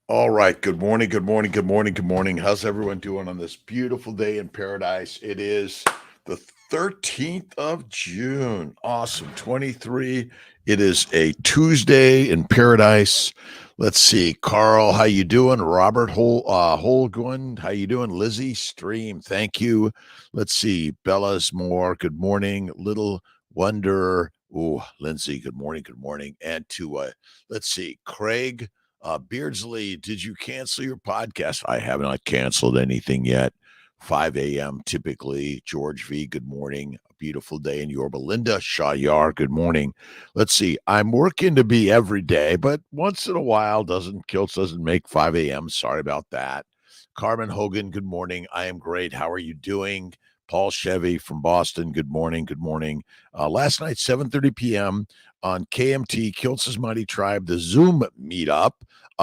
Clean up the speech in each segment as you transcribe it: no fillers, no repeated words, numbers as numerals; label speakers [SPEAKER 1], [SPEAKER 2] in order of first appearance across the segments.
[SPEAKER 1] All right. Good morning. Good morning. Good morning. Good morning. How's everyone doing on this beautiful day in paradise? It is the 13th of June. Awesome. 23. It is a Tuesday in paradise. Let's see. Carl, how you doing? Robert Holgun, how you doing? Lizzie Stream, thank you. Let's see. Bella's more. Good morning. Little Wonder. Oh, Lindsay, good morning. Good morning. And to let's see, Craig. Beardsley, did you cancel your podcast? I have not canceled anything yet. 5 a.m. typically. George V, good morning. A beautiful day in Yorba Linda. Shayar, good morning. Let's see. I'm working to be every day, but once in a while, Kiltz doesn't make 5 a.m. Sorry about that. Carmen Hogan, good morning. I am great. How are you doing? Paul Chevy from Boston, good morning. Good morning. Last night, 7:30 p.m. on KMT Kiltz's Mighty Tribe, the Zoom meetup.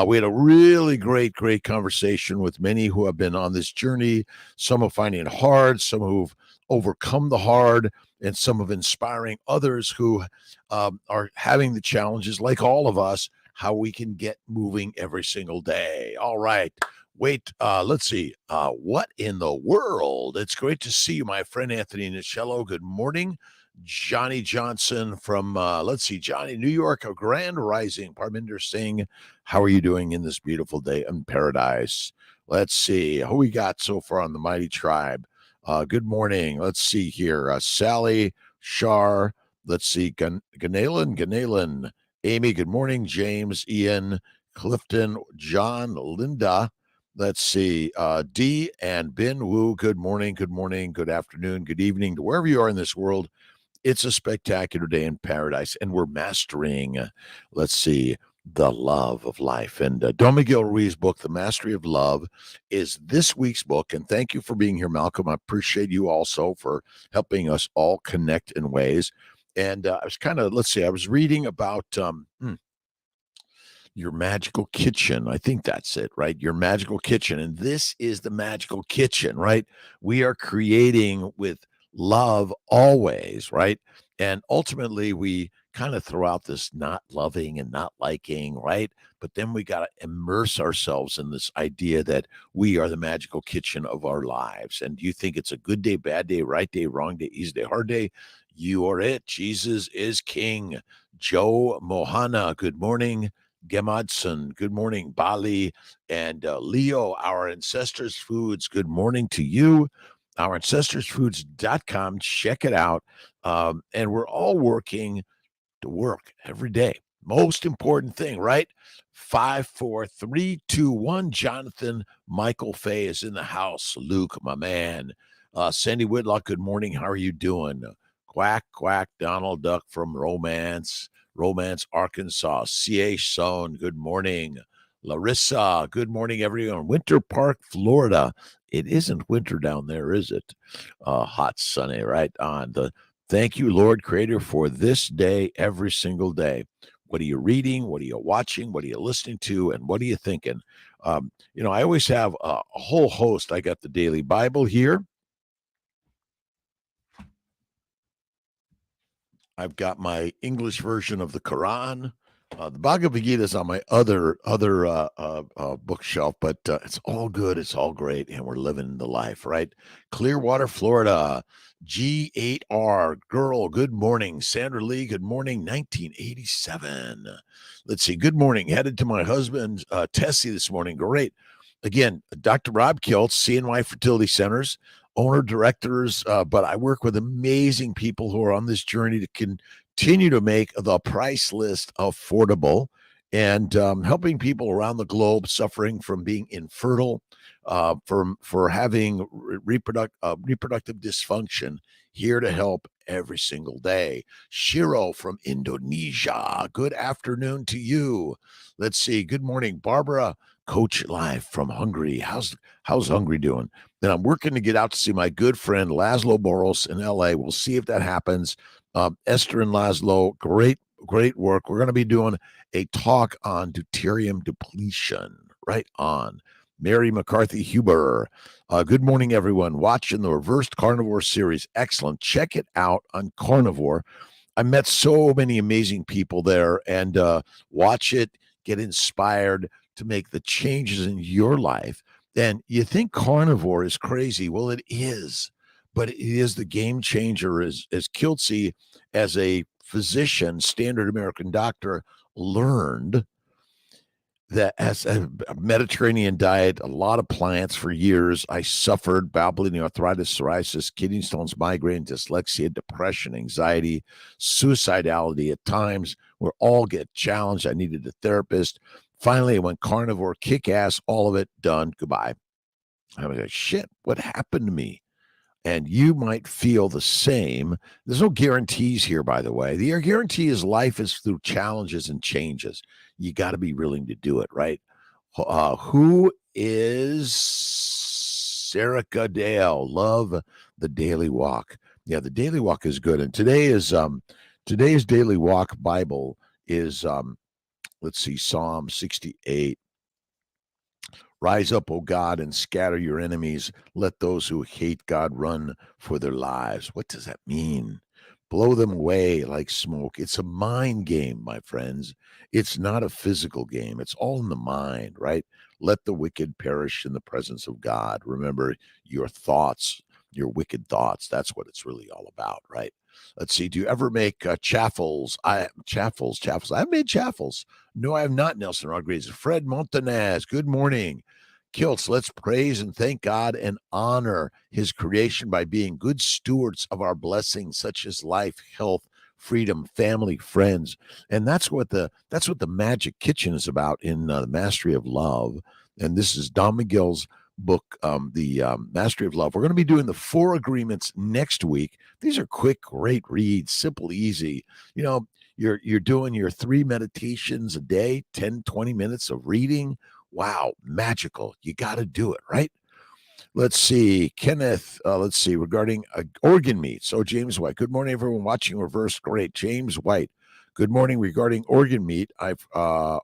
[SPEAKER 1] We had a really great conversation with many who have been on this journey. Some are finding it hard, some who've overcome the hard, and some of inspiring others who are having the challenges, like all of us, how we can get moving every single day. All right. Wait, let's see. What in the world? It's great to see you, my friend Anthony Nicello. Good morning. Johnny Johnson from, let's see, Johnny, New York, a grand rising. Parminder Singh, how are you doing in this beautiful day in paradise? Let's see who we got so far on the Mighty Tribe. Good morning. Let's see here. Sally, Shar, let's see, Ganalen, Amy, good morning. James, Ian, Clifton, John, Linda. Let's see, D and Bin Wu, good morning, good afternoon, good evening to wherever you are in this world. It's a spectacular day in paradise, and we're mastering, let's see, the love of life. And Don Miguel Ruiz's book, The Mastery of Love, is this week's book. And thank you for being here, Malcolm. I appreciate you also for helping us all connect in ways. And I was kind of, let's see, I was reading about your magical kitchen. I think that's it, right? Your magical kitchen. And this is the magical kitchen, right? We are creating with love always, right? And ultimately, we kind of throw out this not loving and not liking, right? But then we got to immerse ourselves in this idea that we are the magical kitchen of our lives. And you think it's a good day, bad day, right day, wrong day, easy day, hard day? You are it. Jesus is King. Joe Mohana, good morning. Gemadson, good morning. Bali and Leo, our ancestors foods, good morning to you. Our ancestorsfoods.com, check it out. And we're all working to work every day. Most important thing, right? 5, 4, 3, 2, 1. Jonathan Michael Fay is in the house. Luke, my man. Sandy Whitlock, good morning. How are you doing? Quack, quack, Donald Duck from Romance, Arkansas. C.A. Sohn, good morning. Larissa, good morning, everyone. Winter Park, Florida. It isn't winter down there, is it? Hot, sunny, right on. Thank you, Lord Creator, for this day every single day. What are you reading? What are you watching? What are you listening to? And what are you thinking? I always have a whole host. I got the Daily Bible here. I've got my English version of the Quran. The Bhagavad Gita is on my other bookshelf, but it's all good. It's all great, and we're living the life, right? Clearwater, Florida. G8R girl. Good morning, Sandra Lee. Good morning, 1987. Let's see. Good morning. Headed to my husband Tessie this morning. Great. Again, Dr. Rob Kiltz, CNY Fertility Centers, owner directors, but I work with amazing people who are on this journey to continue to make the price list affordable and helping people around the globe suffering from being infertile, for having reproductive dysfunction. Here to help every single day. Shiro from Indonesia. Good afternoon to you. Let's see. Good morning, Barbara. Coach live from Hungary. How's Hungary doing? Then I'm working to get out to see my good friend Laszlo Boros in LA. We'll see if that happens. Esther and Laszlo, great work. We're going to be doing a talk on deuterium depletion. Right on. Mary McCarthy Huber. Good morning, everyone. Watching the Reversed Carnivore series. Excellent. Check it out on Carnivore. I met so many amazing people there, and watch it, get inspired, to make the changes in your life. And you think carnivore is crazy. Well, it is, but it is the game changer. As Kiltz, as a physician, standard American doctor, learned that as a Mediterranean diet, a lot of plants for years. I suffered bowel bleeding, arthritis, psoriasis, kidney stones, migraine, dyslexia, depression, anxiety, suicidality at times. We all get challenged. I needed a therapist. Finally, I went carnivore, kick ass, all of it done. Goodbye. I was like, shit, what happened to me? And you might feel the same. There's no guarantees here, by the way. The guarantee is life is through challenges and changes. You got to be willing to do it, right? Who is Erica Dale? Love the daily walk. Yeah, the daily walk is good. And today's daily walk Bible is let's see, Psalm 68. Rise up, O God, and scatter your enemies. Let those who hate God run for their lives. What does that mean? Blow them away like smoke. It's a mind game, my friends. It's not a physical game. It's all in the mind, right? Let the wicked perish in the presence of God. Remember your thoughts, your wicked thoughts. That's what it's really all about, right? Let's see. Do you ever make chaffles? Chaffles. I've made chaffles. No, I have not, Nelson Rodriguez. Fred Montanez, good morning. Kiltz, let's praise and thank God and honor his creation by being good stewards of our blessings, such as life, health, freedom, family, friends. And that's what the Magic Kitchen is about in the Mastery of Love. And this is Don Miguel's book, the Mastery of Love. We're going to be doing the 4 agreements next week. These are quick, great reads, simple, easy. You know, you're doing your 3 meditations a day, 10, 20 minutes of reading. Wow, magical. You got to do it, right? Let's see. Kenneth, let's see, regarding organ meat. So James White, good morning, everyone watching Reverse. Great. James White, good morning. Regarding organ meat, I've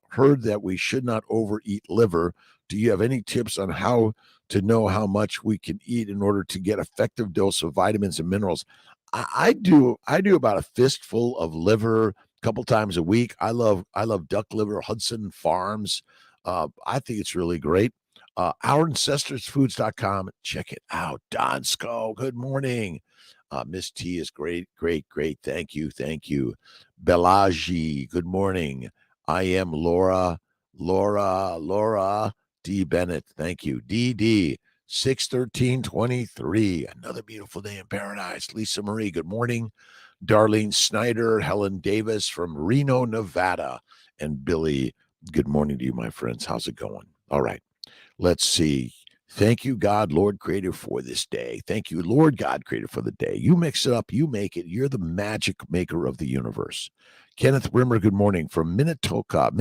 [SPEAKER 1] heard that we should not overeat liver. Do you have any tips on how to know how much we can eat in order to get effective dose of vitamins and minerals? I do about a fistful of liver a couple times a week. I love duck liver, Hudson Farms. I think it's really great. OurAncestorsFoods.com. Check it out. Donsko, good morning. Miss T is great. Thank you. Belaji, good morning. I am Laura D. Bennett. Thank you. DD 61323. Another beautiful day in paradise. Lisa Marie, good morning. Darlene Snyder, Helen Davis from Reno, Nevada. And Billy, good morning to you, my friends. How's it going? All right. Let's see. Thank you, God, Lord Creator, for this day. Thank you, Lord God, Creator, for the day. You mix it up. You make it. You're the magic maker of the universe. Kenneth Rimmer, good morning from Minnetonka,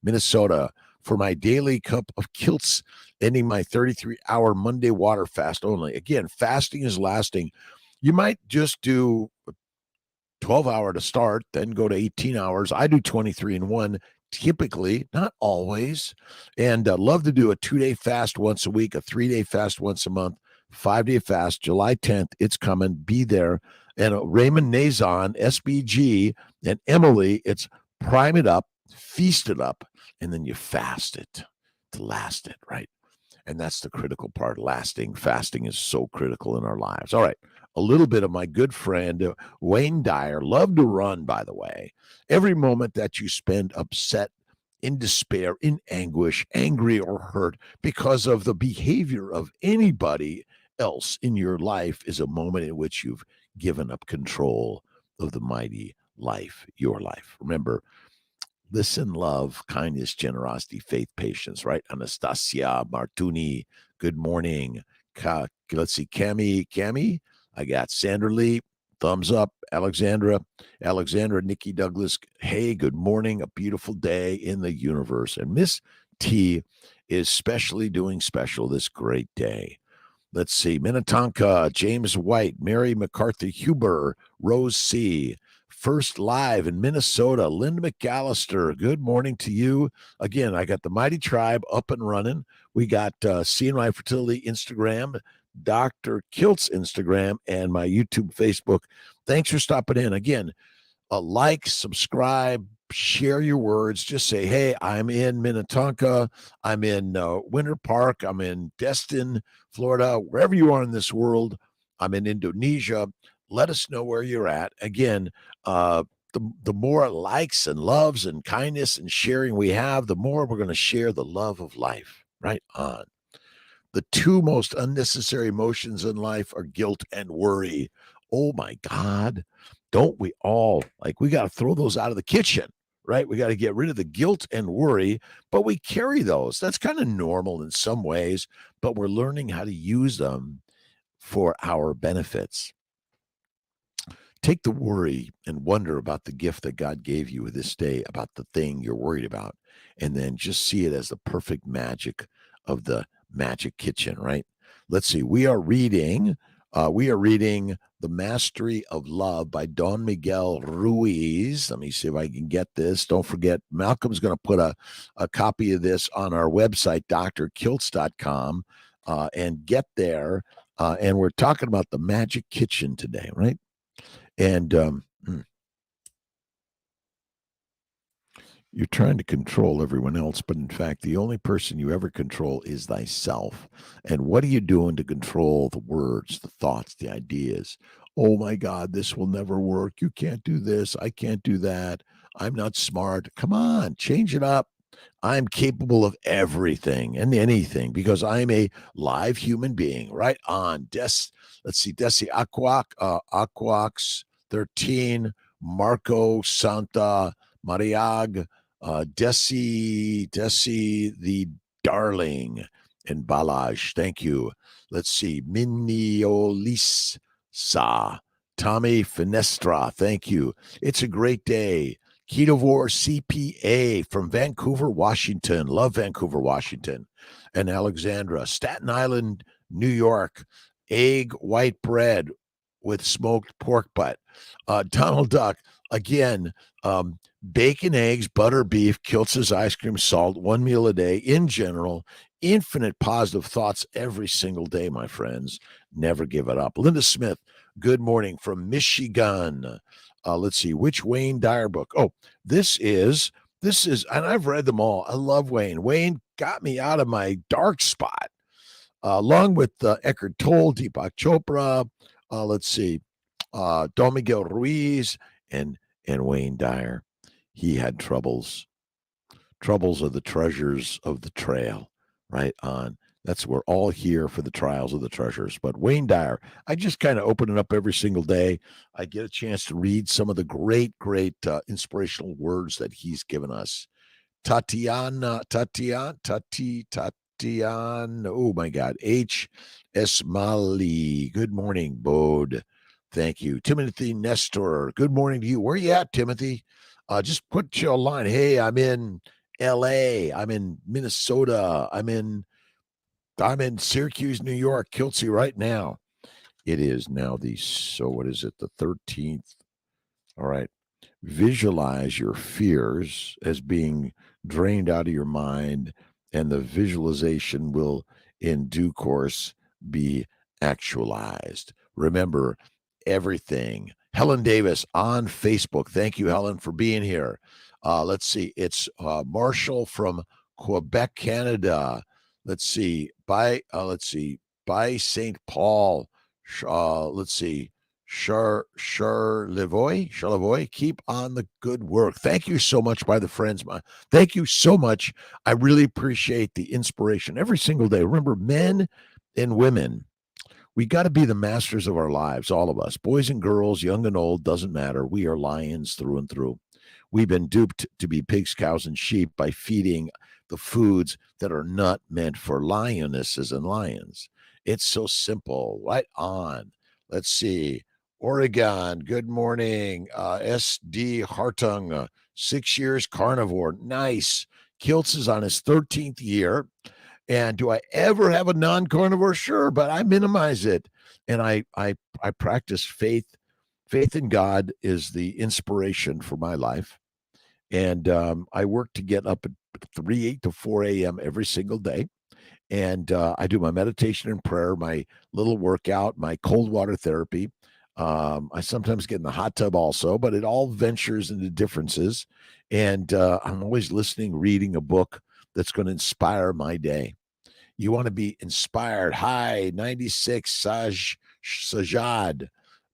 [SPEAKER 1] Minnesota, for my daily cup of Kiltz, ending my 33-hour Monday water fast only. Again, fasting is lasting. You might just do 12-hour to start, then go to 18 hours. I do 23 in 1. Typically, not always, and love to do a 2-day fast once a week, a 3-day fast once a month, 5-day fast, July 10th. It's coming. Be there. And Raymond Nazon, SBG, and Emily, it's prime it up, feast it up, and then you fast it to last it, right? And that's the critical part. Lasting. Fasting is so critical in our lives. All right. A little bit of my good friend, Wayne Dyer. Love to run, by the way. Every moment that you spend upset, in despair, in anguish, angry or hurt because of the behavior of anybody else in your life is a moment in which you've given up control of the mighty life, your life. Remember, listen, love, kindness, generosity, faith, patience, right? Anastasia Martuni, good morning. Let's see, Cami. I got Sandra Lee, thumbs up. Alexandra, Nikki Douglas, hey, good morning. A beautiful day in the universe. And Miss T is specially doing special this great day. Let's see, Minnetonka, James White, Mary McCarthy Huber, Rose C., First Live in Minnesota, Linda McAllister, good morning to you. Again, I got the Mighty Tribe up and running. We got CNY Fertility Instagram, Dr.Kiltz Instagram, and my YouTube, Facebook. Thanks for stopping in. Again, like, subscribe, share your words. Just say, hey, I'm in Minnetonka. I'm in Winter Park. I'm in Destin, Florida, wherever you are in this world. I'm in Indonesia. Let us know where you're at. Again, the more likes and loves and kindness and sharing we have, the more we're going to share the love of life. Right on. The two most unnecessary emotions in life are guilt and worry. Oh my God. Don't we all we got to throw those out of the kitchen, right? We got to get rid of the guilt and worry, but we carry those. That's kind of normal in some ways, but we're learning how to use them for our benefits. Take the worry and wonder about the gift that God gave you this day, about the thing you're worried about, and then just see it as the perfect magic of the magic kitchen, right? Let's see. We are reading The Mastery of Love by Don Miguel Ruiz. Let me see if I can get this. Don't forget, Malcolm's going to put a copy of this on our website, drkiltz.com, and get there. And we're talking about the magic kitchen today, right? And you're trying to control everyone else, but in fact, the only person you ever control is thyself. And what are you doing to control the words, the thoughts, the ideas? Oh my God, this will never work. You can't do this. I can't do that. I'm not smart. Come on, change it up. I'm capable of everything and anything because I'm a live human being. Right on. Let's see. Desi Aquax 13, Marco Santa Mariag, Desi the Darling, and Balaj. Thank you. Let's see. Miniolis Sa. Tommy Finestra. Thank you. It's a great day. Ketovore CPA from Vancouver, Washington. Love Vancouver, Washington. And Alexandra, Staten Island, New York. Egg white bread with smoked pork butt. Donald Duck, again, bacon, eggs, butter, beef, Kiltz's ice cream, salt, one meal a day. In general, infinite positive thoughts every single day, my friends. Never give it up. Linda Smith, good morning from Michigan. Let's see, which Wayne Dyer book? Oh, this is, and I've read them all. I love Wayne. Wayne got me out of my dark spot, along with Eckhart Tolle, Deepak Chopra. Let's see, Don Miguel Ruiz and Wayne Dyer. He had troubles. Troubles are the treasures of the trail, right on. We're all here for the trials of the treasures. But Wayne Dyer, I just kind of open it up every single day. I get a chance to read some of the great inspirational words that he's given us. Tatiana, oh my God, H. Esmali. Good morning, Bode. Thank you. Timothy Nestor, good morning to you. Where are you at, Timothy? Just put your line. Hey, I'm in LA. I'm in Minnesota. I'm in Syracuse, New York, Kiltzy right now. It is now the 13th. All right. Visualize your fears as being drained out of your mind, and the visualization will, in due course, be actualized. Remember everything. Helen Davis on Facebook. Thank you, Helen, for being here. Let's see. It's Marshall from Quebec, Canada. Let's see. By St. Paul. Let's see. Charlevoix, keep on the good work. Thank you so much, by the friends. Thank you so much. I really appreciate the inspiration every single day. Remember, men and women, we got to be the masters of our lives, all of us, boys and girls, young and old, doesn't matter. We are lions through and through. We've been duped to be pigs, cows, and sheep by feeding the foods that are not meant for lionesses and lions. It's so simple. Right on. Let's see. Oregon, good morning. SD Hartung, 6 years carnivore. Nice. Kiltz is on his 13th year. And do I ever have a non-carnivore? Sure, but I minimize it. And I practice faith. Faith in God is the inspiration for my life. And I work to get up at 3 to 4 a.m. every single day. And I do my meditation and prayer, my little workout, my cold water therapy. I sometimes get in the hot tub also, but it all ventures into differences. And I'm always listening, reading a book that's going to inspire my day. You want to be inspired. Hi, 96 Sajad,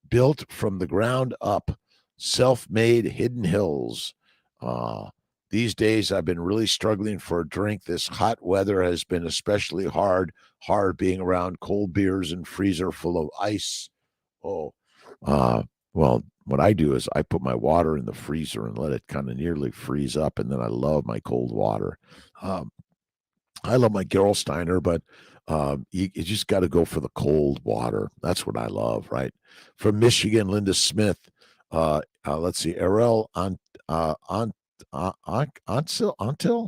[SPEAKER 1] built from the ground up, self made hidden hills. Uh, these days, I've been really struggling for a drink. This hot weather has been especially hard being around cold beers and freezer full of ice. Oh, uh, well, what I do is I put my water in the freezer and let it kind of nearly freeze up, and then I love my cold water. Um, I love my Gerolsteiner, but you just got to go for the cold water. That's what I love, right? From Michigan, Linda Smith. Let's see, Erel Antil, Anctil.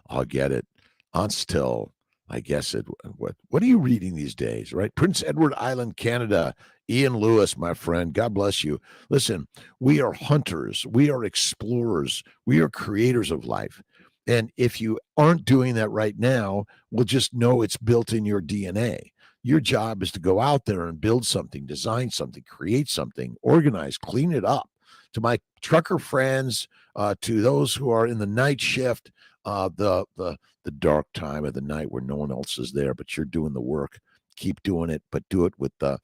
[SPEAKER 1] I'll get it. Anstil. I guess it. What are you reading these days? Right, Prince Edward Island, Canada. Ian Lewis, my friend. God bless you. Listen, we are hunters. We are explorers. We are creators of life. And if you aren't doing that right now, we'll just know it's built in your DNA. Your job is to go out there and build something, design something, create something, organize, clean it up. To my trucker friends, to those who are in the night shift, the dark time of the night where no one else is there, but you're doing the work. Keep doing it, but do it with the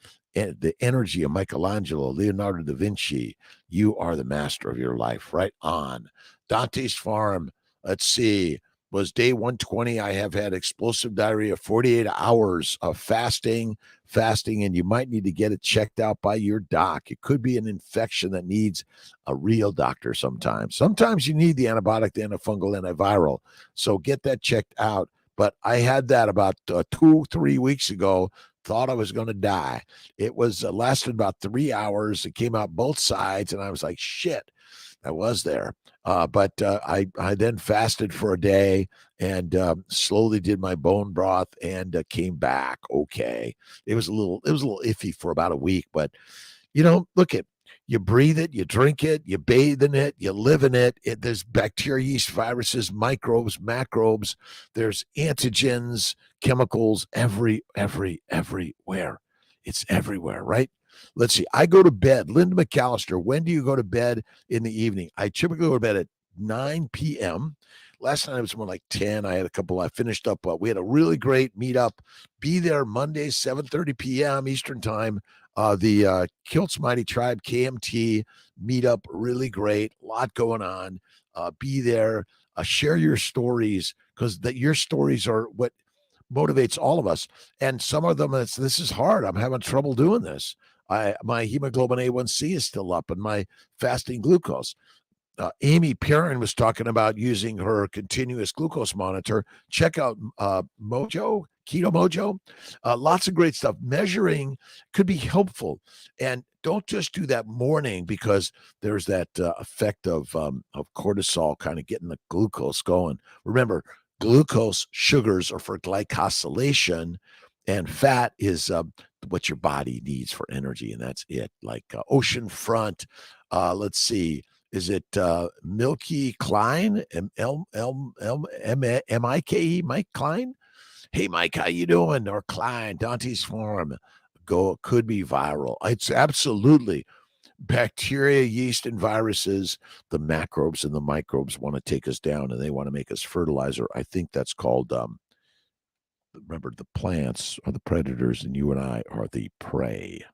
[SPEAKER 1] energy of Michelangelo, Leonardo da Vinci. You are the master of your life. Right on. Dante's Farm. Let's see. Was day 120. I have had explosive diarrhea, 48 hours of fasting, and you might need to get it checked out by your doc. It could be an infection that needs a real doctor sometimes. Sometimes you need the antibiotic, the antifungal, antiviral. So get that checked out. But I had that about 2-3 weeks ago. Thought I was going to die. It was lasted about 3 hours. It came out both sides, and I was like, shit. I was there. But I then fasted for a day and slowly did my bone broth and came back okay. It was a little iffy for about a week, but look at you breathe it, you drink it, you bathe in it, you live in it. There's bacteria, yeast, viruses, microbes, macrobes. There's antigens, chemicals, everywhere. It's everywhere, right? Let's see. I go to bed. Linda McAllister, when do you go to bed in the evening? I typically go to bed at 9 p.m. Last night it was more like 10. I had a couple. I finished up. We had a really great meetup. Be there Monday, 7:30 p.m. Eastern time. The Kiltz Mighty Tribe KMT meetup, really great. A lot going on. Be there. Share your stories because your stories are what motivates all of us. And some of them, this is hard. I'm having trouble doing this. My hemoglobin A1C is still up and my fasting glucose. Amy Perrin was talking about using her continuous glucose monitor. Check out Mojo, Keto Mojo. Lots of great stuff. Measuring could be helpful. And don't just do that morning because there's that effect of cortisol kind of getting the glucose going. Remember, glucose sugars are for glycosylation, and fat is what your body needs for energy, and that's it. Like ocean front. Let's see. Is it Milky Klein? M-I-K-E, Mike Klein? Hey, Mike, how you doing? Or Klein, Dante's Farm. Could be viral. It's absolutely bacteria, yeast, and viruses. The macrobes and the microbes want to take us down, and they want to make us fertilizer. I think that's called, remember, the plants are the predators, and you and I are the prey.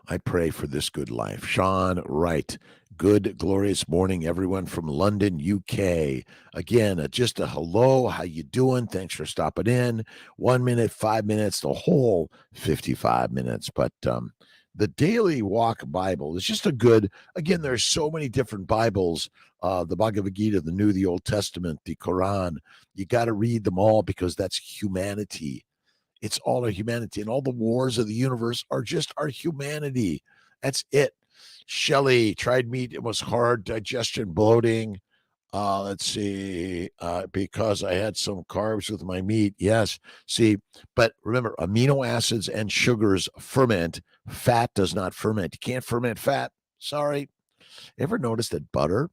[SPEAKER 1] I pray for this good life. Sean Wright, good, glorious morning, everyone from London, UK. Again, just a hello. How you doing? Thanks for stopping in. 1 minute, 5 minutes, the whole 55 minutes. But the Daily Walk Bible is just a good, again, there's so many different Bibles, the Bhagavad Gita, the New, the Old Testament, the Quran. You got to read them all because that's humanity. It's all our humanity, and all the wars of the universe are just our humanity. That's it. Shelley, tried meat. It was hard digestion, bloating. Let's see, because I had some carbs with my meat. Yes. See, but remember, amino acids and sugars ferment. Fat does not ferment. You can't ferment fat. Sorry. Ever notice that butter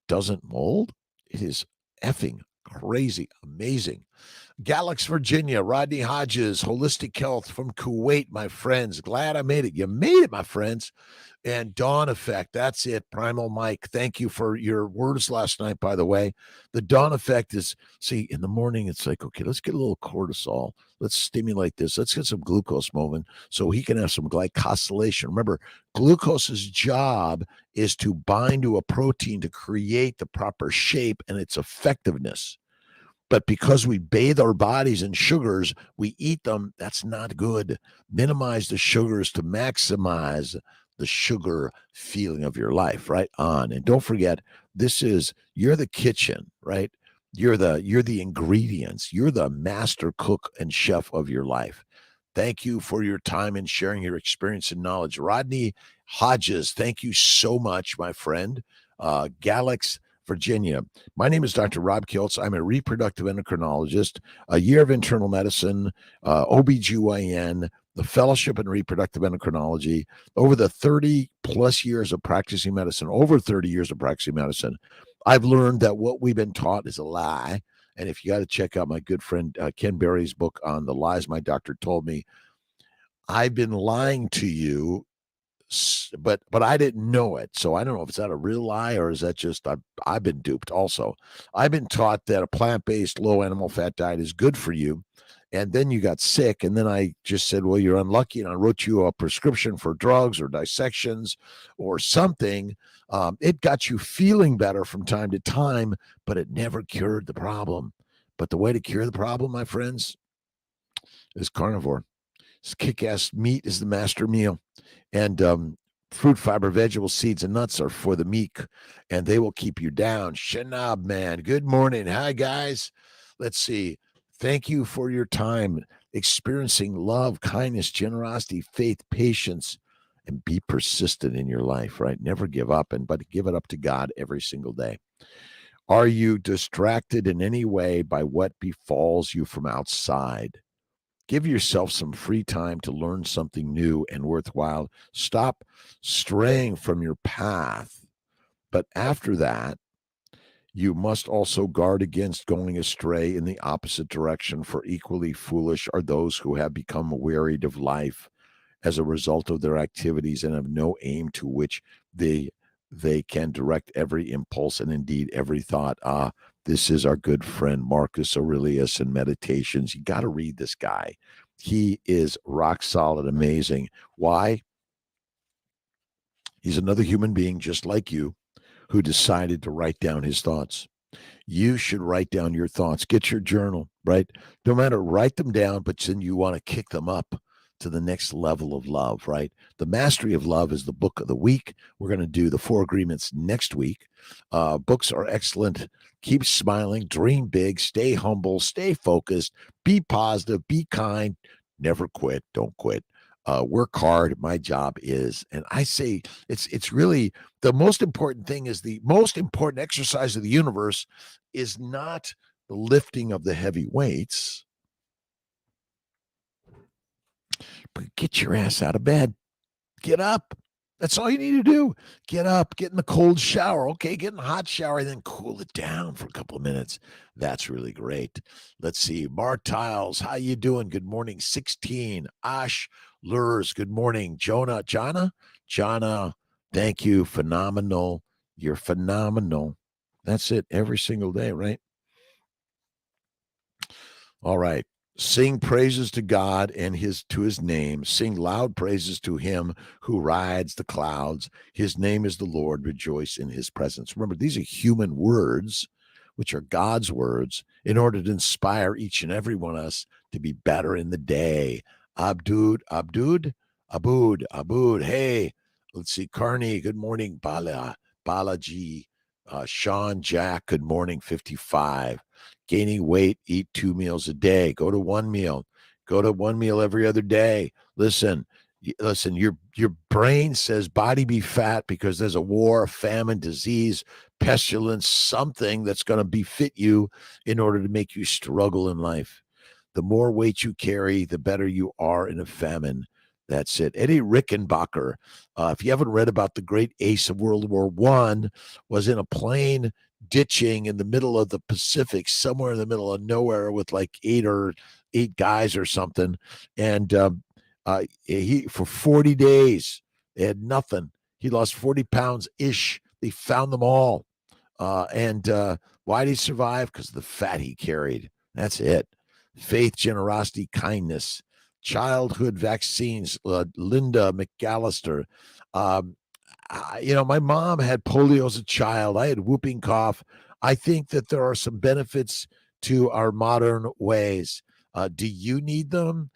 [SPEAKER 1] doesn't mold? It is effing crazy, amazing. Galax, Virginia, Rodney Hodges, Holistic Health from Kuwait, my friends. Glad I made it. You made it, my friends. And Dawn Effect. That's it. Primal Mike. Thank you for your words last night, by the way. The Dawn Effect is, see, in the morning, it's like, okay, let's get a little cortisol. Let's stimulate this. Let's get some glucose moving so he can have some glycosylation. Remember, glucose's job is to bind to a protein to create the proper shape and its effectiveness. But because we bathe our bodies in sugars, we eat them. That's not good. Minimize the sugars to maximize the sugar feeling of your life. Right on. And don't forget, you're the kitchen, right? You're the ingredients. You're the master cook and chef of your life. Thank you for your time and sharing your experience and knowledge. Rodney Hodges, thank you so much, my friend. Galax, Virginia. My name is Dr. Rob Kiltz. I'm a reproductive endocrinologist, a year of internal medicine, OBGYN, the fellowship in reproductive endocrinology. Over the 30 plus years of practicing medicine, I've learned that what we've been taught is a lie. And if you got to check out my good friend Ken Berry's book on the lies my doctor told me, I've been lying to you, but I didn't know it. So I don't know if it's that a real lie or is that just I've been duped also. I've been taught that a plant-based low animal fat diet is good for you. And then you got sick. And then I just said, well, you're unlucky. And I wrote you a prescription for drugs or dissections or something. It got you feeling better from time to time, but it never cured the problem. But the way to cure the problem, my friends, is carnivore. Kick-ass meat is the master meal. And fruit, fiber, vegetable, seeds, and nuts are for the meek, and they will keep you down. Shanab, man. Good morning. Hi, guys. Let's see. Thank you for your time experiencing love, kindness, generosity, faith, patience, and be persistent in your life, right? Never give up, but give it up to God every single day. Are you distracted in any way by what befalls you from outside? Give yourself some free time to learn something new and worthwhile. Stop straying from your path. But after that, you must also guard against going astray in the opposite direction, for equally foolish are those who have become wearied of life as a result of their activities and have no aim to which they can direct every impulse and indeed every thought. This is our good friend Marcus Aurelius in Meditations. You got to read this guy. He is rock solid, amazing. Why? He's another human being just like you who decided to write down his thoughts. You should write down your thoughts. Get your journal, right? No matter, write them down, but then you want to kick them up to the next level of love, right? The Mastery of Love is the book of the week. We're going to do the 4 Agreements next week. Books are excellent. Keep smiling, dream big, stay humble, stay focused, be positive, be kind, never quit, don't quit. Work hard. My job is, and I say it's really the most important thing is the most important exercise of the universe is not the lifting of the heavy weights, but get your ass out of bed. Get up. That's all you need to do. Get up, get in the cold shower. Okay, get in the hot shower and then cool it down for a couple of minutes. That's really great. Let's see. Martiles, how you doing? Good morning. 16. Ash Lurs, good morning. Jonna, thank you. Phenomenal. You're phenomenal. That's it every single day, right? All right. Sing praises to God and to his name. Sing loud praises to him who rides the clouds. His name is the Lord. Rejoice in his presence. Remember, these are human words, which are God's words, in order to inspire each and every one of us to be better in the day. Abud. Hey, let's see. Carney, good morning. Balaji. Sean Jack, good morning. 55. Gaining weight, eat 2 meals a day. Go to 1 meal. Go to 1 meal every other day. Listen, your brain says body be fat because there's a war, a famine, disease, pestilence, something that's going to befit you in order to make you struggle in life. The more weight you carry, the better you are in a famine. That's it. Eddie Rickenbacker, if you haven't read about the great ace of World War I, was in a plane ditching in the middle of the Pacific, somewhere in the middle of nowhere with like eight guys or something. And he, for 40 days, they had nothing. He lost 40 pounds ish. They found them all. And why did he survive? Because of the fat he carried. That's it. Faith, generosity, kindness, childhood vaccines. Linda McAllister. Um, my mom had polio as a child. I had whooping cough. I think that there are some benefits to our modern ways. Do you need them?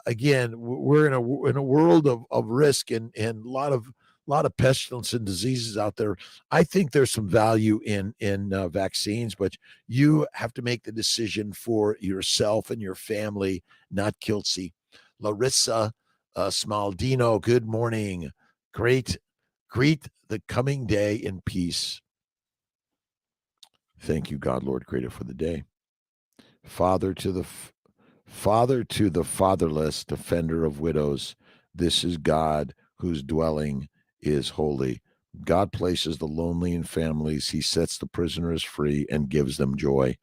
[SPEAKER 1] Again, we're in a world of risk and a lot of pestilence and diseases out there. I think there's some value in vaccines, but you have to make the decision for yourself and your family, not Kiltzy. Larissa Smaldino, good morning. Greet the coming day in peace. Thank you, God, Lord, creator, for the day. Father to the fatherless, defender of widows. This is God whose dwelling is holy. God places the lonely in families. He sets the prisoners free and gives them joy,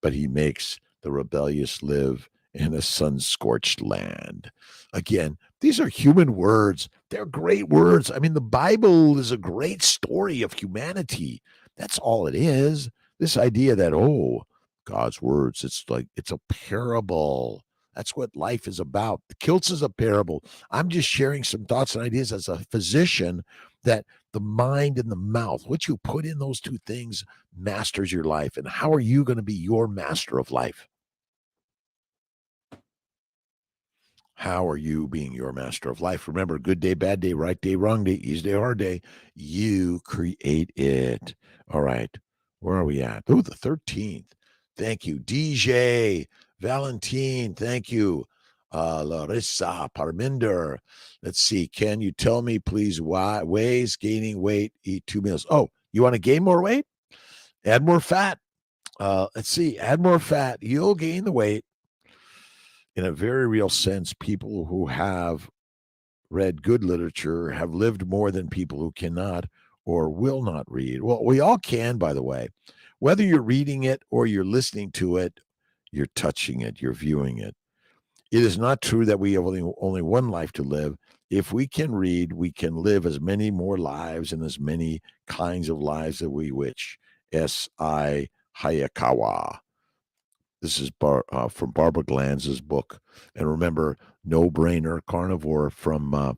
[SPEAKER 1] but he makes the rebellious live in a sun-scorched land. Again, these are human words. They're great words. I mean, the Bible is a great story of humanity. That's all it is. This idea that, God's words, it's like it's a parable. That's what life is about. The Kiltz is a parable. I'm just sharing some thoughts and ideas as a physician that the mind and the mouth, what you put in those two things masters your life. And how are you going to be your master of life? How are you being your master of life? Remember, good day, bad day, right day, wrong day, easy day, hard day. You create it. All right. Where are we at? Oh, the 13th. Thank you. DJ, Valentine, thank you. Larissa, Parminder. Let's see. Can you tell me, please, why ways gaining weight, eat 2 meals? Oh, you want to gain more weight? Add more fat. Let's see. Add more fat. You'll gain the weight. In a very real sense, people who have read good literature have lived more than people who cannot or will not read. Well, we all can, by the way. Whether you're reading it or you're listening to it, you're touching it, you're viewing it. It is not true that we have only one life to live. If we can read, we can live as many more lives and as many kinds of lives that we wish. S.I. Hayakawa. This is from Barbara Glanz's book. And remember, No Brainer Carnivore from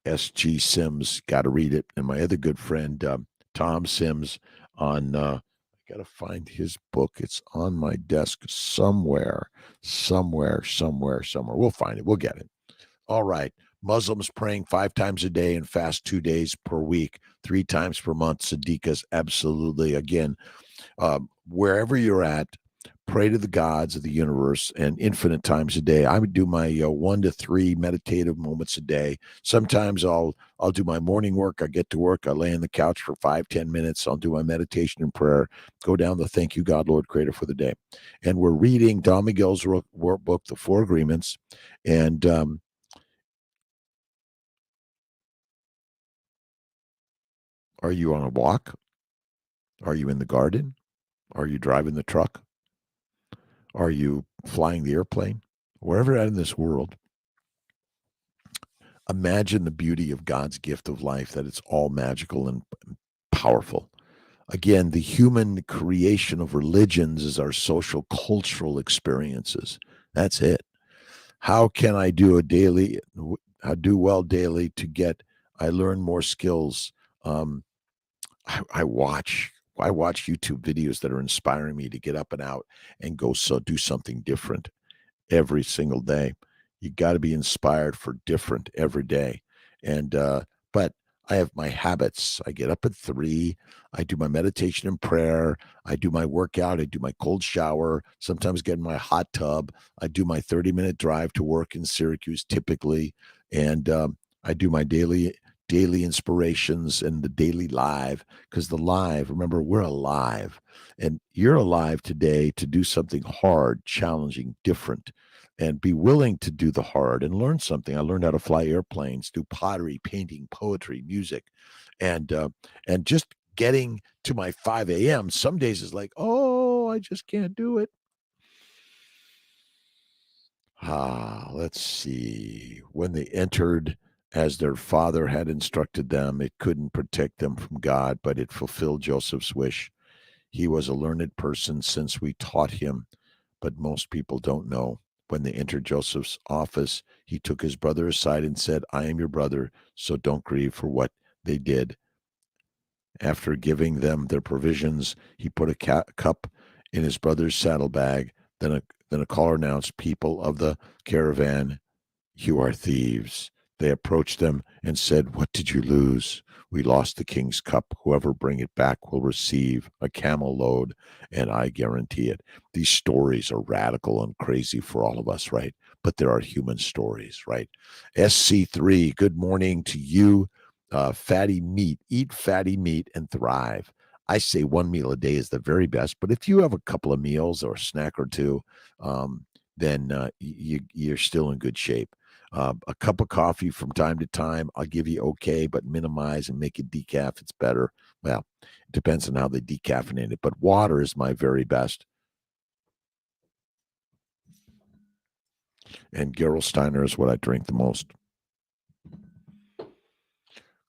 [SPEAKER 1] S.G. Sims. Got to read it. And my other good friend, Tom Sims, on, I got to find his book. It's on my desk somewhere. We'll find it. We'll get it. All right. Muslims praying 5 times a day and fast 2 days per week, 3 times per month. Sadiqas, absolutely. Again, wherever you're at, pray to the gods of the universe and infinite times a day. I would do my 1 to 3 meditative moments a day. Sometimes I'll do my morning work. I get to work. I lay on the couch for 5-10 minutes. I'll do my meditation and prayer. Go down the thank you, God, Lord, creator, for the day. And we're reading Don Miguel's workbook, The Four Agreements. And are you on a walk? Are you in the garden? Are you driving the truck? Are you flying the airplane? Wherever you're at in this world, imagine the beauty of God's gift of life, that it's all magical and powerful. Again, the human creation of religions is our social cultural experiences. That's it. How can I do well daily to I learn more skills? I watch YouTube videos that are inspiring me to get up and out and go do something different every single day. You got to be inspired for different every day. And but I have my habits. I get up at 3. I do my meditation and prayer. I do my workout. I do my cold shower. Sometimes get in my hot tub. I do my 30-minute drive to work in Syracuse typically. And I do my daily inspirations and the daily live, because the live, remember, we're alive. And you're alive today to do something hard, challenging, different, and be willing to do the hard and learn something. I learned how to fly airplanes, do pottery, painting, poetry, music, and just getting to my 5 a.m. some days is like, oh, I just can't do it. Let's see. When they entered as their father had instructed them, it couldn't protect them from God, but it fulfilled Joseph's wish. He was a learned person since we taught him, but most people don't know. When they entered Joseph's office, he took his brother aside and said, I am your brother, so don't grieve for what they did. After giving them their provisions, he put a cup in his brother's saddlebag. Then a caller announced, people of the caravan, you are thieves. They approached them and said, what did you lose? We lost the king's cup. Whoever bring it back will receive a camel load, and I guarantee it. These stories are radical and crazy for all of us, right? But there are human stories, right? SC3, good morning to you. Fatty meat, eat fatty meat and thrive. I say one meal a day is the very best, but if you have a couple of meals or a snack or two, then you're still in good shape. A cup of coffee from time to time, I'll give you okay, but minimize and make it decaf. It's better. Well, it depends on how they decaffeinate it, but water is my very best. And Gerolsteiner is what I drink the most.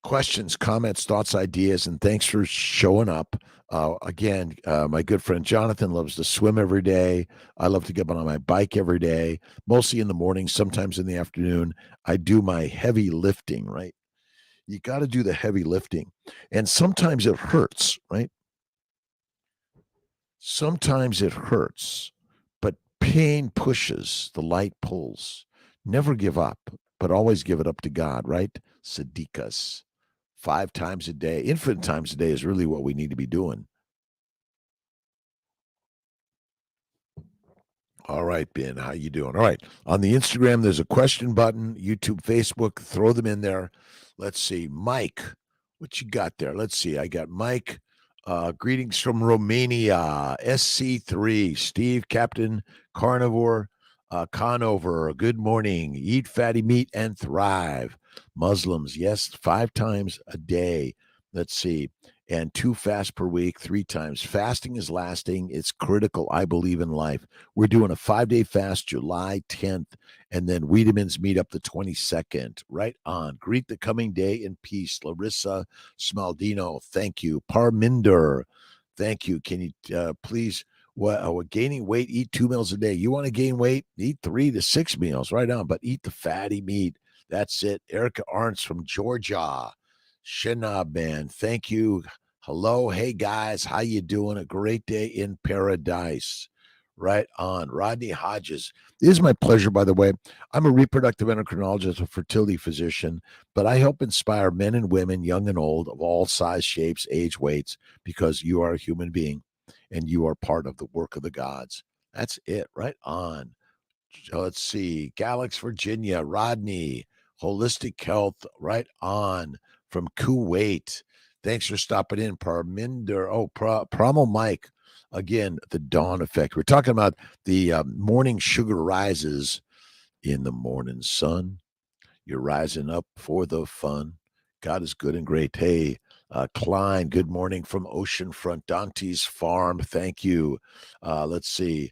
[SPEAKER 1] Questions, comments, thoughts, ideas, and thanks for showing up. Again, my good friend Jonathan loves to swim every day. I love to get on my bike every day, mostly in the morning, sometimes in the afternoon. I do my heavy lifting, right? You got to do the heavy lifting. And sometimes it hurts, right? Sometimes it hurts, but pain pushes, the light pulls. Never give up, but always give it up to God, right? Sadiqas. 5 times a day, infinite times a day is really what we need to be doing. All right, Ben, how you doing? All right, on the Instagram, there's a question button. YouTube, Facebook, throw them in there. Let's see, Mike, what you got there? Let's see, I got Mike. Greetings from Romania, SC3, Steve, Captain Carnivore, Conover. Good morning. Eat fatty meat and thrive. Muslims, yes, 5 times a day. Let's see. And 2 fasts per week, 3 times. Fasting is lasting. It's critical. I believe in life. We're doing a 5-day fast, July 10th, and then Wiedemann's meet up the 22nd. Right on. Greet the coming day in peace. Larissa Smaldino, thank you. Parminder, thank you. Can you please, gaining weight, eat 2 meals a day. You want to gain weight, eat 3 to 6 meals, right on, but eat the fatty meat. That's it. Erica Arntz from Georgia. Shinab, man, thank you. Hello, hey guys, how you doing? A great day in paradise. Right on. Rodney Hodges. It is my pleasure, by the way. I'm a reproductive endocrinologist, a fertility physician, but I help inspire men and women, young and old, of all size, shapes, age, weights, because you are a human being and you are part of the work of the gods. That's it. Right on. Let's see. Galax, Virginia. Rodney. Holistic Health. Right on. From Kuwait. Thanks for stopping in. Parminder. Oh, Promo Mike. Again, the dawn effect. We're talking about the morning sugar rises in the morning sun. You're rising up for the fun. God is good and great. Hey, Klein, good morning from Oceanfront, Dante's Farm. Thank you. Let's see.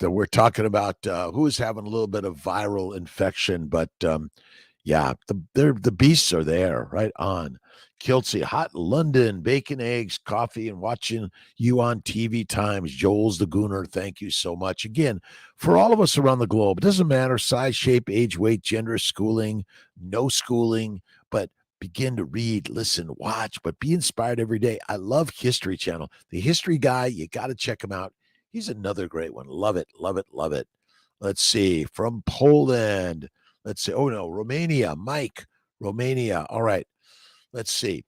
[SPEAKER 1] We're talking about who is having a little bit of viral infection, but yeah, the beasts are there, right on. Kiltzy, hot London, bacon, eggs, coffee, and watching you on TV times. Joel's the Gooner, thank you so much. Again, for all of us around the globe, it doesn't matter size, shape, age, weight, gender, schooling, no schooling, but begin to read, listen, watch, but be inspired every day. I love History Channel. The History Guy, you got to check him out. He's another great one. Love it, love it, love it. Let's see, from Poland. Let's see. Oh, no, Romania. Mike, Romania. All right. Let's see.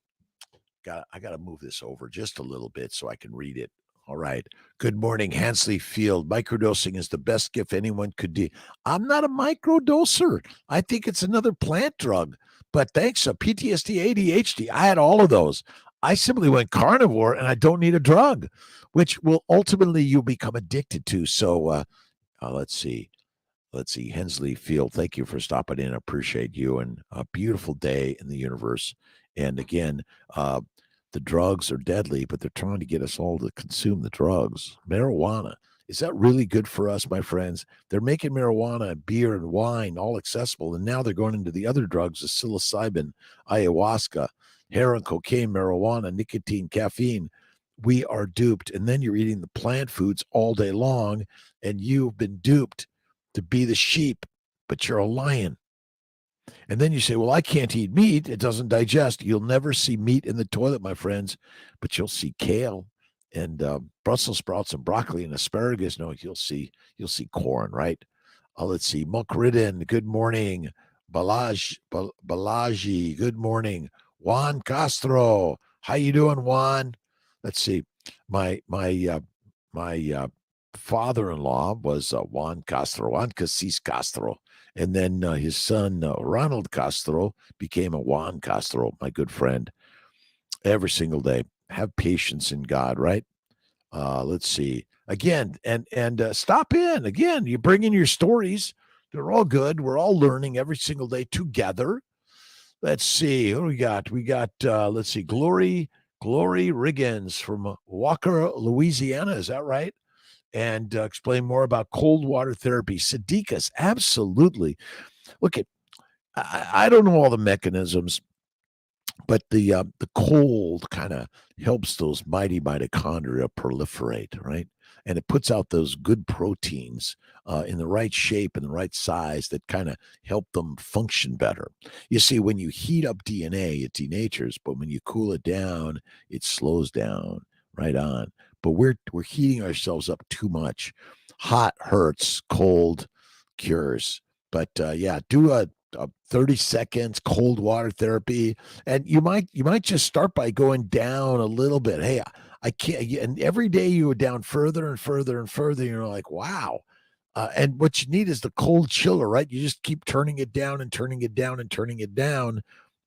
[SPEAKER 1] I got to move this over just a little bit so I can read it. All right. Good morning, Hansley Field. Microdosing is the best gift anyone could do. I'm not a microdoser. I think it's another plant drug. But thanks to PTSD, ADHD, I had all of those. I simply went carnivore and I don't need a drug, which will ultimately you become addicted to. So let's see. Let's see, Hensley Field, thank you for stopping in. I appreciate you, and a beautiful day in the universe. And again,
[SPEAKER 2] the drugs are deadly, but they're trying to get us all to consume the drugs. Marijuana. Is that really good for us, my friends? They're making marijuana and beer and wine all accessible, and now they're going into the other drugs, the psilocybin, ayahuasca, heroin, cocaine, marijuana, nicotine, caffeine. We are duped. And then you're eating the plant foods all day long, and you've been duped to be the sheep, but you're a lion. And then you say, well, I can't eat meat. It doesn't digest. You'll never see meat in the toilet, my friends, but you'll see kale and Brussels sprouts and broccoli and asparagus. No, you'll see corn, right? Let's see. Mukridin, good morning. Balaji, good morning. Juan Castro, how you doing, Juan? Let's see. My father-in-law was Juan Castro, Juan Casis Castro. And then his son, Ronald Castro, became a Juan Castro, my good friend. Every single day. Have patience in God, right? Let's see. Again, and stop in. Again, you bring in your stories. They're all good. We're all learning every single day together. Let's see. What do we got? We got, let's see, Glory Riggins from Walker, Louisiana. Is that right? And explain more about cold water therapy. Sadiqas, absolutely. Look, I don't know all the mechanisms, but the cold kind of helps those mighty mitochondria proliferate, right? And it puts out those good proteins in the right shape and the right size that kind of help them function better. You see, when you heat up DNA, it denatures, but when you cool it down, it slows down. Right on. But we're heating ourselves up too much. Hot hurts, cold cures. But yeah, do a 30 seconds cold water therapy, and you might just start by going down a little bit. Hey, I can't. And every day you go down further and further and further. You're like, wow. And what you need is the cold chiller, right? You just keep turning it down and turning it down and turning it down,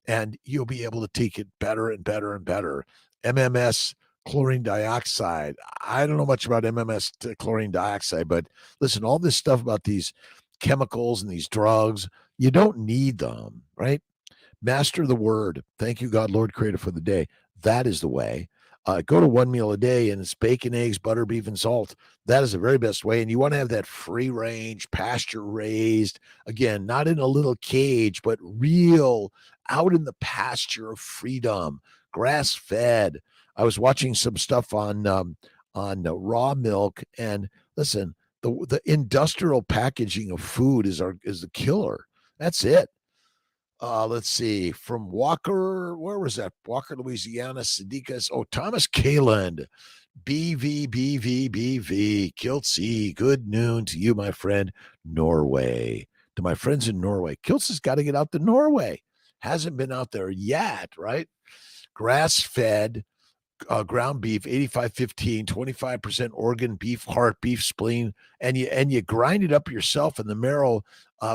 [SPEAKER 2] and you'll be able to take it better and better and better. MMS, chlorine dioxide. I don't know much about MMS chlorine dioxide, but listen, all this stuff about these chemicals and these drugs, you don't need them, right? Master the word. Thank you, God, Lord, Creator, for the day. That is the way. Go to one meal a day, and it's bacon, eggs, butter, beef, and salt. That is the very best way. And you want to have that free range, pasture raised, again, not in a little cage, but real out in the pasture of freedom, grass fed. I was watching some stuff on raw milk, and listen, the industrial packaging of food is the killer. That's it. Let's see. From Walker, where was that? Walker, Louisiana, Sadiqas. Oh, Thomas Kaland. BV. Kiltz, good noon to you, my friend. Norway. To my friends in Norway. Kiltz has got to get out to Norway. Hasn't been out there yet, right? Grass fed, ground beef, 85-15, 25% organ, beef, heart, beef, spleen, and you grind it up yourself in the marrow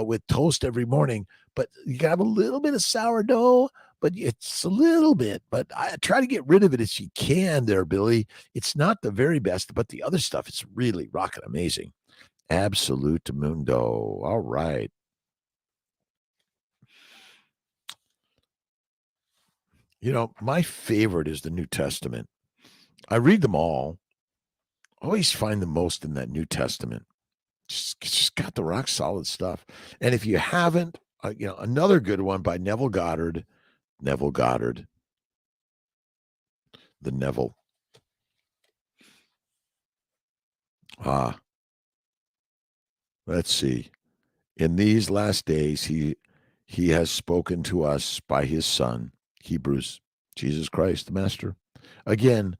[SPEAKER 2] with toast every morning. But you can have a little bit of sourdough, but it's a little bit. But I try to get rid of it as you can there, Billy. It's not the very best, but the other stuff is really rocking amazing. Absolute mundo. All right. You know, my favorite is the New Testament. I read them all. Always find the most in that New Testament. Just got the rock solid stuff. And if you haven't, another good one by Neville Goddard, the Neville. Let's see. In these last days, he has spoken to us by his Son, Hebrews, Jesus Christ, the Master. Again,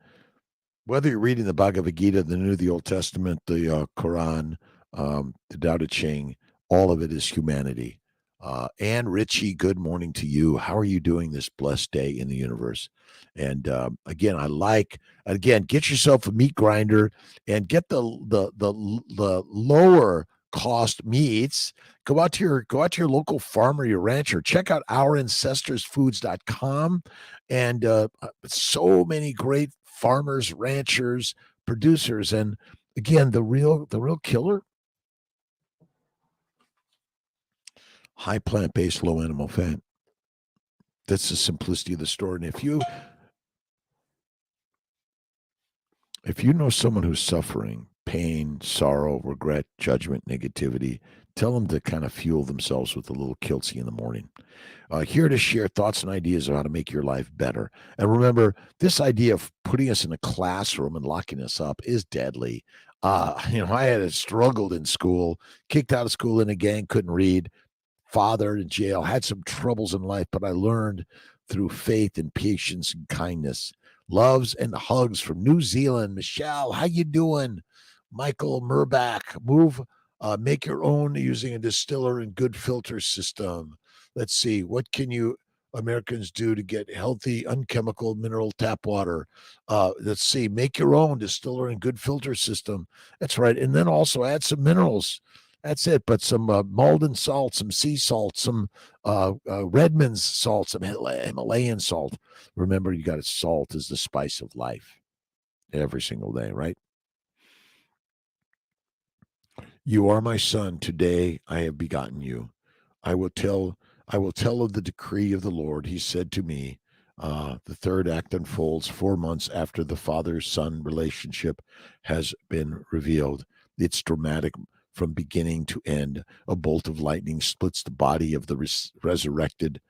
[SPEAKER 2] whether you're reading the Bhagavad Gita, the New, the Old Testament, the Quran, the Tao Te Ching, all of it is humanity. Ann Ritchie, good morning to you. How are you doing this blessed day in the universe? And again, get yourself a meat grinder and get the lower cost meats. Go out to your local farmer, your rancher. Check out ourancestorsfoods.com, and so many great farmers, ranchers, producers, and again, the real killer, high plant-based, low animal fat. That's the simplicity of the story. And if you If you know someone who's suffering pain, sorrow, regret, judgment, negativity, tell them to kind of fuel themselves with a little Kiltzy in the morning. Here to share thoughts and ideas on how to make your life better. And remember, this idea of putting us in a classroom and locking us up is deadly. I had struggled in school, kicked out of school in a gang, couldn't read, fathered in jail, had some troubles in life, but I learned through faith and patience and kindness. Loves and hugs from New Zealand. Michelle, how you doing? Michael Murbach, make your own using a distiller and good filter system. Let's see, what can you Americans do to get healthy, unchemical mineral tap water? Let's see, make your own distiller and good filter system. That's right. And then also add some minerals. That's it. But some Malden salt, some sea salt, some Redmond's salt, some Himalayan salt. Remember, you got salt is the spice of life every single day, right? You are my son. Today I have begotten you. I will tell of the decree of the Lord. He said to me, the third act unfolds 4 months after the father-son relationship has been revealed. It's dramatic from beginning to end. A bolt of lightning splits the body of the resurrected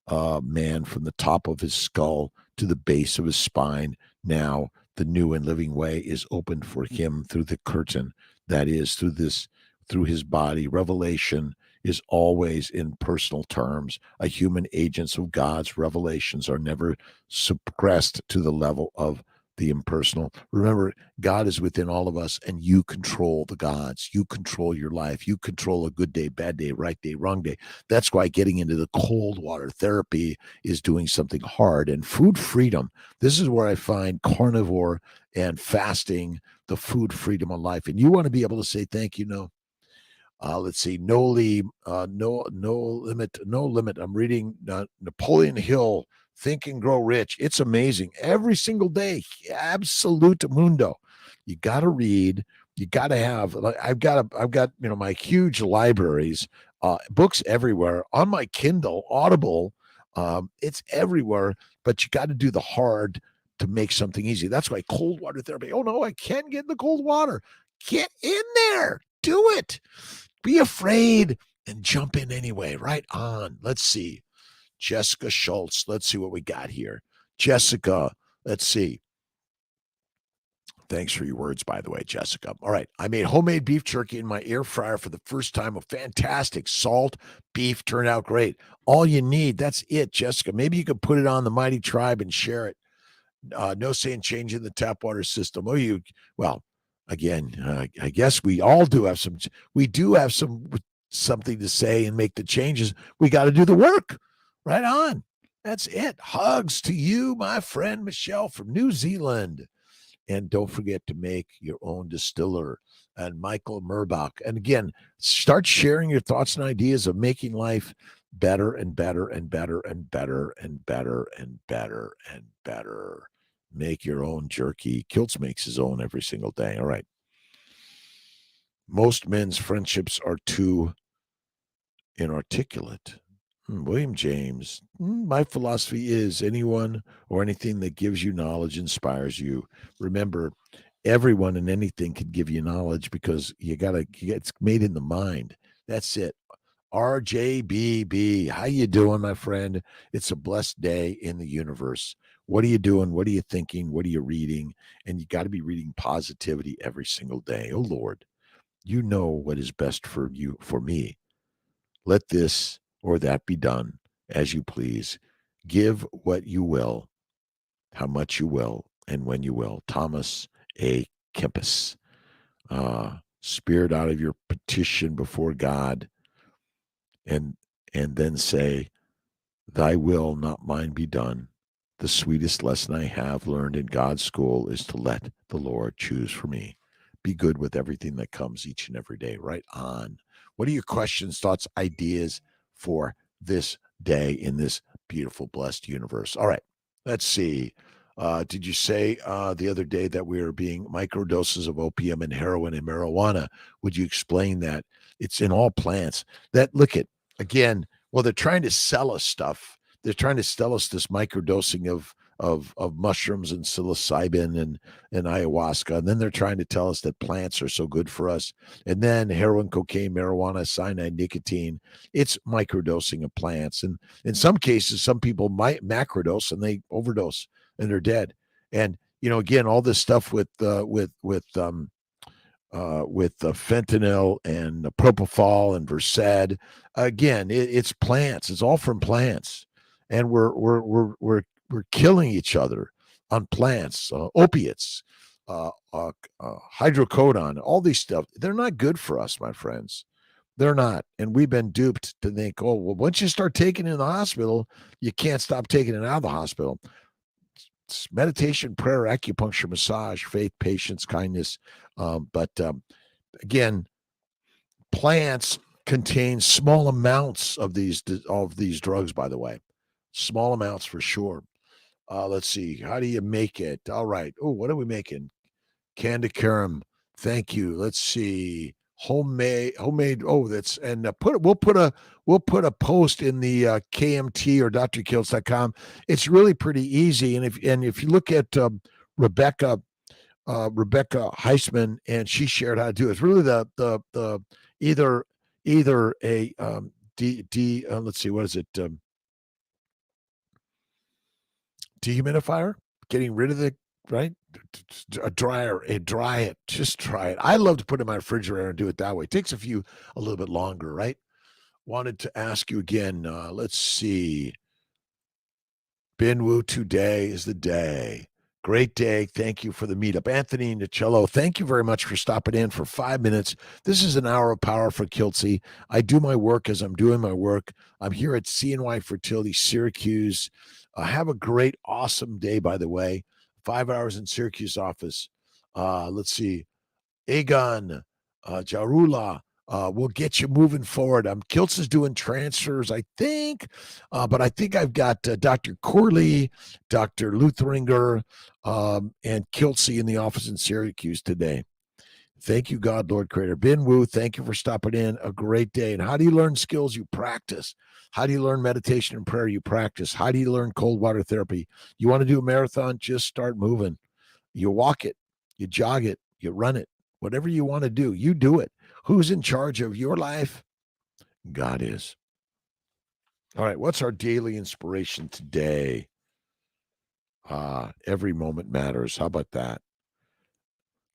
[SPEAKER 2] man from the top of his skull to the base of his spine. Now the new and living way is opened for him through the curtain, that is, through his body. Revelation is always in personal terms. A human agents of God's revelations are never suppressed to the level of the impersonal. Remember, God is within all of us, and you control the gods. You control your life. You control a good day, bad day, right day, wrong day. That's why getting into the cold water therapy is doing something hard. And food freedom, this is where I find carnivore and fasting, the food freedom of life. And you want to be able to say, thank you, no. Let's see, no limit, no limit. I'm reading Napoleon Hill, Think and Grow Rich. It's amazing every single day. Absolute mundo. You got to read. You got to have. I've got my huge libraries, books everywhere on my Kindle, Audible. It's everywhere, but you got to do the hard to make something easy. That's why cold water therapy. Oh no, I can't get in the cold water. Get in there. Do it. Be afraid and jump in anyway. Right on. Let's see. Jessica Schultz. Let's see what we got here. Jessica, let's see. Thanks for your words, by the way, Jessica. All right. I made homemade beef jerky in my air fryer for the first time. A fantastic salt beef turned out great. All you need. That's it, Jessica. Maybe you could put it on the Mighty Tribe and share it. No saying changing the tap water system. Again, I guess we all do have something to say and make the changes. We got to do the work. Right on. That's it. Hugs to you, my friend Michelle from New Zealand. And don't forget to make your own distiller. And Michael Murbach. And again, start sharing your thoughts and ideas of making life better and better and better and better and better and better and better. Make your own jerky. Kiltz makes his own every single day. All right. Most men's friendships are too inarticulate. William James. My philosophy is anyone or anything that gives you knowledge inspires you. Remember, everyone and anything can give you knowledge because it's made in the mind. That's it. RJBB, how you doing, my friend? It's a blessed day in the universe. What are you doing? What are you thinking? What are you reading? And you got to be reading positivity every single day. Oh, Lord, you know what is best for you, for me. Let this or that be done as you please. Give what you will, how much you will, and when you will. Thomas A. Kempis. Spirit out of your petition before God, and then say, thy will, not mine, be done. The sweetest lesson I have learned in God's school is to let the Lord choose for me. Be good with everything that comes each and every day. Right on. What are your questions, thoughts, ideas for this day in this beautiful, blessed universe? All right, let's see. Did you say the other day that we were being microdoses of opium and heroin and marijuana? Would you explain that? It's in all plants. That, look at, again, well, they're trying to sell us stuff. They're trying to sell us this microdosing of mushrooms and psilocybin and ayahuasca. And then they're trying to tell us that plants are so good for us. And then heroin, cocaine, marijuana, cyanide, nicotine. It's microdosing of plants. And in some cases, some people might macrodose and they overdose and they're dead. And, again, all this stuff with fentanyl and propofol and Versed. Again, it's plants. It's all from plants, and we're killing each other on plants. Opiates, hydrocodone, all these stuff. They're not good for us, my friends. They're not, and we've been duped to think, oh, well, once you start taking it in the hospital, you can't stop taking it out of the hospital. It's meditation, prayer, acupuncture, massage, faith, patience, kindness. But again, plants contain small amounts of these drugs, by the way. Small amounts for sure. Let's see. How do you make it? All right. Oh, what are we making? Candy caram. Thank you. Let's see. Homemade. Oh, that's and we'll put a post in the KMT or Dr.Kiltz.com. It's really pretty easy. And if you look at Rebecca Heisman, and she shared how to do it. It's really the either a let's see, what is it? Dehumidifier, getting rid of the a dryer, dry it, just try it. I love to put it in my refrigerator and do it that way. It takes a little bit longer, right? Wanted to ask you again. Let's see. Binwoo, today is the day. Great day. Thank you for the meetup. Anthony Nicello, thank you very much for stopping in for 5 minutes. This is an hour of power for Kiltzy. I do my work as I'm doing my work. I'm here at CNY Fertility, Syracuse. Have a great, awesome day, by the way. 5 hours in Syracuse office. Let's see. Egon, Jarula, we'll get you moving forward. Kiltz is doing transfers, I think, but I think I've got Dr. Corley, Dr. Lutheringer, and Kiltzy in the office in Syracuse today. Thank you, God, Lord Creator. Bin Wu, thank you for stopping in. A great day. And how do you learn skills? You practice. How do you learn meditation and prayer? You practice. How do you learn cold water therapy? You want to do a marathon? Just start moving. You walk it, you jog it, you run it. Whatever you want to do, you do it. Who's in charge of your life? God is. All right, what's our daily inspiration today? Every moment matters. How about that?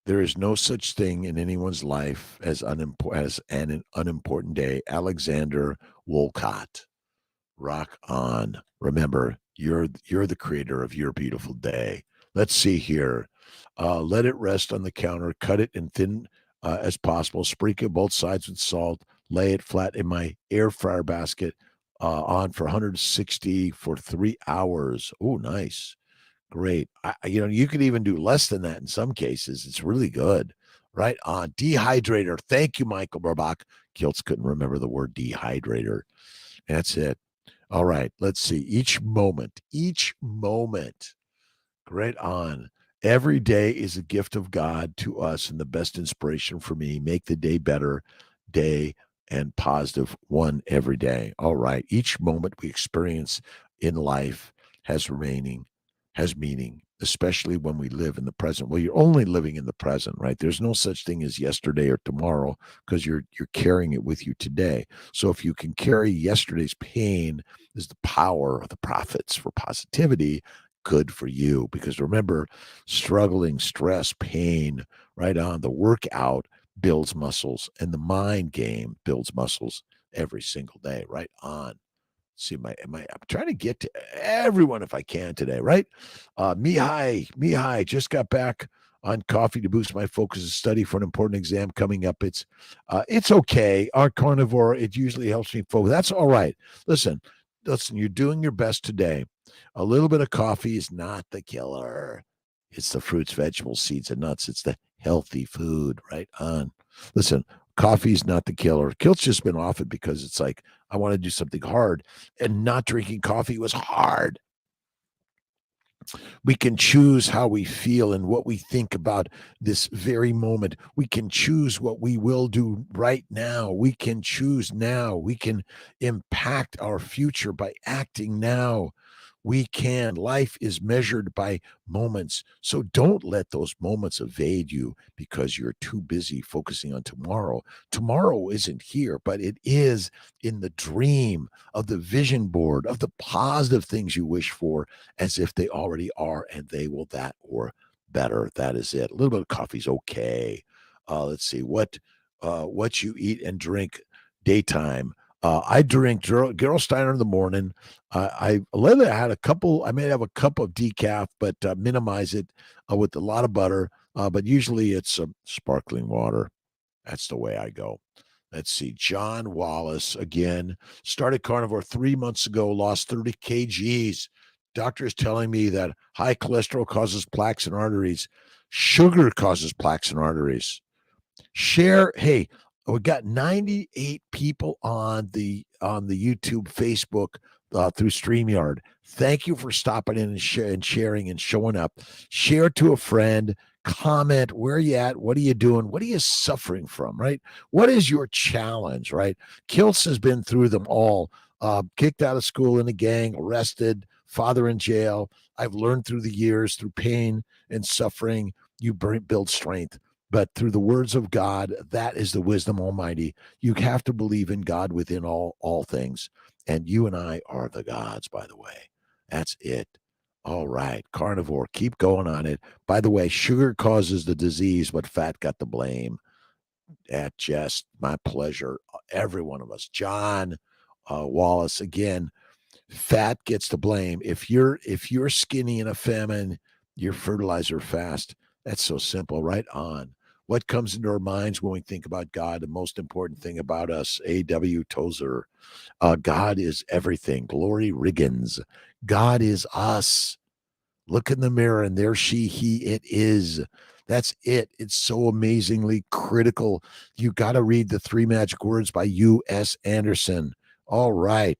[SPEAKER 2] There is no such thing in anyone's life as an unimportant day. Alexander Wolcott. Rock on. Remember, you're the creator of your beautiful day. Let's see here. Let it rest on the counter. Cut it in thin as possible. Sprinkle both sides with salt. Lay it flat in my air fryer basket on for 160 for 3 hours. Oh, nice. Great. You could even do less than that in some cases. It's really good. Right on. Dehydrator. Thank you, Michael Burbach. Kiltz couldn't remember the word dehydrator. That's it. All right. Let's see. Each moment. Great on. Every day is a gift of God to us and the best inspiration for me. Make the day better day and positive one every day. All right. Each moment we experience in life has meaning, especially when we live in the present. Well, you're only living in the present, right? There's no such thing as yesterday or tomorrow because you're carrying it with you today. So if you can carry yesterday's pain as the power of the prophets for positivity, good for you. Because remember, struggling, stress, pain, right on. The workout builds muscles and the mind game builds muscles every single day, right on. See, I'm trying to get to everyone if I can today, right? Mihai just got back on coffee to boost my focus and study for an important exam coming up. It's okay. Our carnivore, it usually helps me focus. That's all right. Listen, you're doing your best today. A little bit of coffee is not the killer. It's the fruits, vegetables, seeds, and nuts. It's the healthy food, right on. Listen, coffee's not the killer. Kilt's just been off it because it's like, I want to do something hard, and not drinking coffee was hard. We can choose how we feel and what we think about this very moment. We can choose what we will do right now. We can choose now. We can impact our future by acting now. We can. Life is measured by moments. So don't let those moments evade you because you're too busy focusing on tomorrow. Tomorrow isn't here, but it is in the dream of the vision board of the positive things you wish for as if they already are, and they will that or better. That is it. A little bit of coffee's okay. Let's see what you eat and drink daytime. I drink Gerolsteiner in the morning. Lately I had a couple. I may have a cup of decaf, but minimize it with a lot of butter. But usually it's sparkling water. That's the way I go. Let's see. John Wallace again started carnivore 3 months ago. Lost 30 kgs. Doctor is telling me that high cholesterol causes plaques in arteries. Sugar causes plaques in arteries. Share. Hey, we got 98 people on the YouTube, Facebook, through StreamYard. Thank you for stopping in and sharing and showing up. Share to a friend. Comment. Where are you at? What are you doing? What are you suffering from? Right? What is your challenge? Right? Kiltz has been through them all. Kicked out of school in a gang, arrested, father in jail. I've learned through the years, through pain and suffering, you build strength. But through the words of God, that is the wisdom almighty. You have to believe in God within all things. And you and I are the gods, by the way. That's it. All right. Carnivore, keep going on it. By the way, sugar causes the disease, but fat got the blame. That's just my pleasure. Every one of us. John Wallace, again, fat gets the blame. If you're skinny in a famine, you're fertilizer fast. That's so simple. Right on. What comes into our minds when we think about God? The most important thing about us, A.W. Tozer. God is everything. Glory Riggins. God is us. Look in the mirror and there she, he, it is. That's it. It's so amazingly critical. You got to read the 3 Magic Words by U.S. Anderson. All right.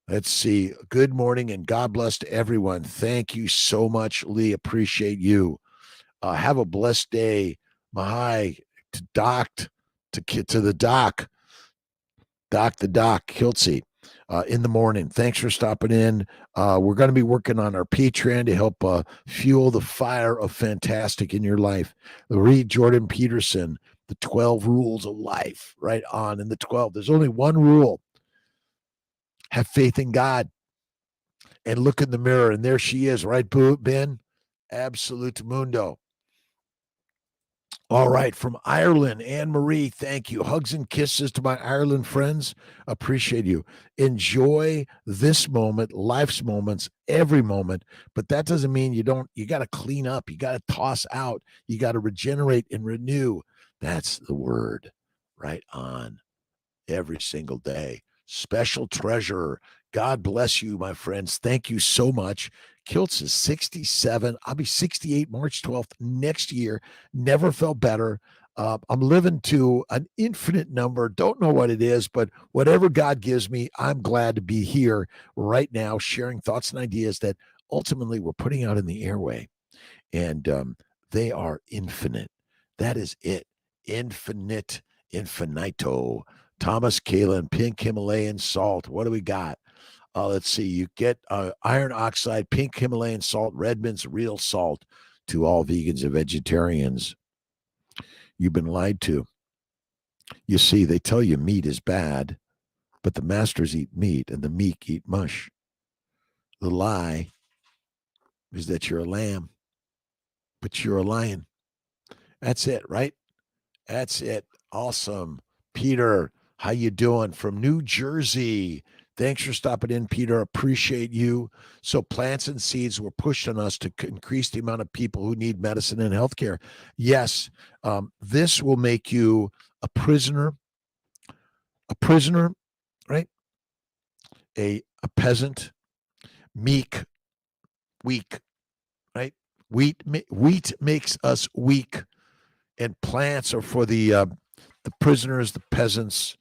[SPEAKER 2] Let's see. Good morning and God bless to everyone. Thank you so much, Lee. Appreciate you. Have a blessed day. Mahai to the doc Kiltz in the morning. Thanks for stopping in. We're going to be working on our Patreon to help fuel the fire of fantastic in your life. Read Jordan Peterson, the 12 rules of life, right on. In the 12, there's only one rule. Have faith in God and look in the mirror. And there she is, right, Ben? Absolute mundo. All right, from Ireland, Anne Marie, thank you. Hugs and kisses to my Ireland friends. Appreciate you. Enjoy this moment, life's moments, every moment. But that doesn't mean you got to clean up. You got to toss out. You got to regenerate and renew. That's the word. Right on. Every single day. Special treasure. God bless you, my friends. Thank you so much. Kiltz is 67. I'll be 68 March 12th next year. Never felt better. I'm living to an infinite number. Don't know what it is, but whatever God gives me, I'm glad to be here right now, sharing thoughts and ideas that ultimately we're putting out in the airway. And they are infinite. That is it. Infinite, infinito. Thomas Kalin, pink Himalayan salt. What do we got? Let's see. You get iron oxide, pink Himalayan salt, Redmond's real salt to all vegans and vegetarians. You've been lied to. You see, they tell you meat is bad, but the masters eat meat and the meek eat mush. The lie is that you're a lamb, but you're a lion. That's it, right? That's it. Awesome. Peter, how you doing? From New Jersey. Thanks for stopping in, Peter. Appreciate you. So plants and seeds were pushed on us to increase the amount of people who need medicine and healthcare. Yes, this will make you a prisoner, right? A peasant, meek, weak, right? Wheat makes us weak, and plants are for the prisoners, the peasants,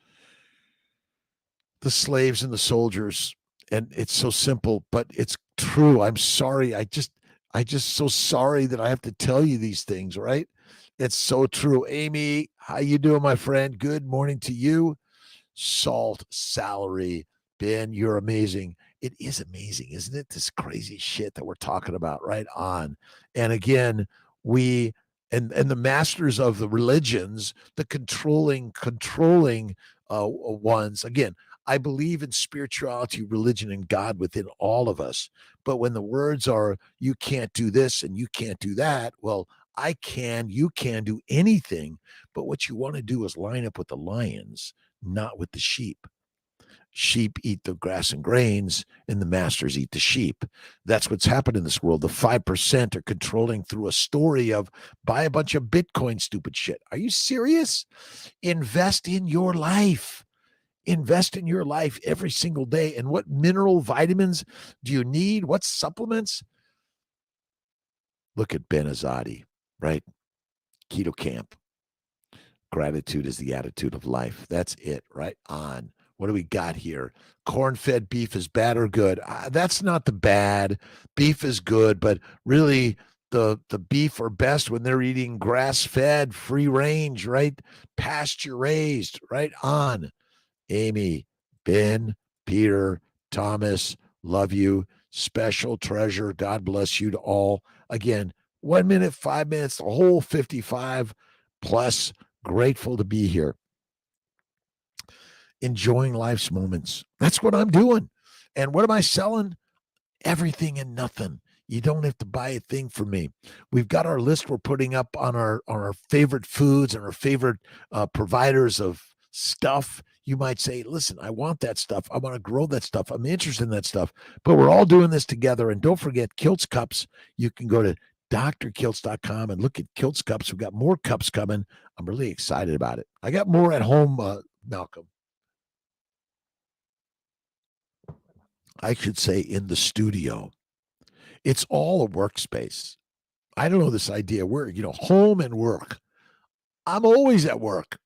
[SPEAKER 2] the slaves and the soldiers. And it's so simple, but it's true. I'm sorry. I just so sorry that I have to tell you these things, right? It's so true. Amy, how you doing, my friend? Good morning to you. Salt salary. Ben, you're amazing. It is amazing, isn't it? This crazy shit that we're talking about, right on. And again, we and the masters of the religions, the controlling ones. Again, I believe in spirituality, religion, and God within all of us. But when the words are, you can't do this and you can't do that, well, I can, you can do anything. But what you want to do is line up with the lions, not with the sheep. Sheep eat the grass and grains, and the masters eat the sheep. That's what's happened in this world. The 5% are controlling through a story of buy a bunch of Bitcoin, stupid shit. Are you serious? Invest in your life. Invest in your life every single day. And what mineral vitamins do you need? What supplements? Look at Ben Azadi, right? Keto camp. Gratitude is the attitude of life. That's it, right on. What do we got here? Corn-fed beef is bad or good? That's not the bad. Beef is good, but really the beef are best when they're eating grass-fed, free range, right? Pasture raised, right on. Amy, Ben, Peter, Thomas, love you. Special treasure. God bless you to all. Again, 1 minute, 5 minutes, the whole 55 plus. Grateful to be here. Enjoying life's moments. That's what I'm doing. And what am I selling? Everything and nothing. You don't have to buy a thing from me. We've got our list we're putting up on our favorite foods and our favorite providers of stuff. You might say, listen, I want that stuff. I want to grow that stuff. I'm interested in that stuff. But we're all doing this together. And don't forget Kiltz cups. You can go to drkiltz.com and look at Kiltz cups. We've got more cups coming. I'm really excited about it. I got more at home, Malcolm. I should say in the studio. It's all a workspace. I don't know this idea where, home and work. I'm always at work